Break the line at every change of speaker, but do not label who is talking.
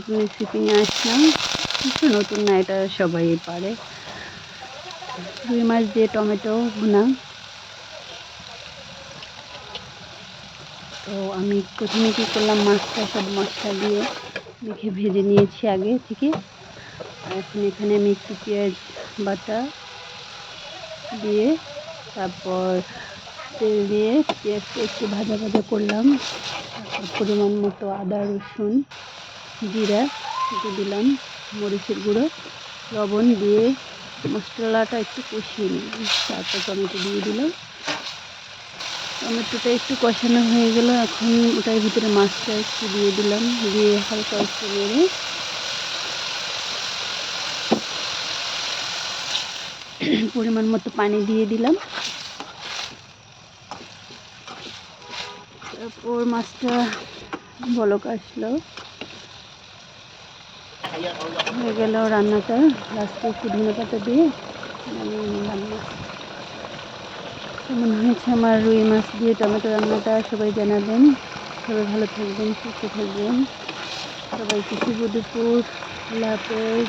নতুন রেসিপি নিয়ে আসলাম। একটু নতুন না, এটা সবাই পারে। রুই মাছ দিয়ে টমেটো ভুনা। তো আমি প্রথমে কী করলাম, মাছটা সব মশলা দিয়ে মেখে ভেজে নিয়েছি আগে থেকে। আর এখন এখানে আমি একটু পেঁয়াজ বাটা দিয়ে, তারপর তেল দিয়ে পেঁয়াজটা একটু ভাজা ভাজা করলাম। তারপর পরিমাণ মতো আদা রসুন জিরা একটু দিলাম, মরিচের গুঁড়ো লবণ দিয়ে মশলাটা একটু কষিয়ে নিলাম। তারপর টমেটো দিয়ে দিলাম। টমেটোটা একটু কষানো হয়ে গেল, এখন ওটার ভিতরে মাছটা একটু দিয়ে দিলাম, দিয়ে হালকা একটু নেড়ে পরিমাণ মতো পানি দিয়ে দিলাম। তারপর মাছটা বলক আসলো, হয়ে গেল রান্নাটা। লাস্টে একটু ধনেপাতা দিয়ে নামিয়ে নিলাম মাছ। কেমন হয়েছে আমার রুই মাছ দিয়ে টমেটো রান্নাটা সবাই জানাবেন। সবাই ভালো থাকবেন, সুস্থ থাকবেন। সবাইকে শুভ দুপুর, আল্লাহ হাফেজ।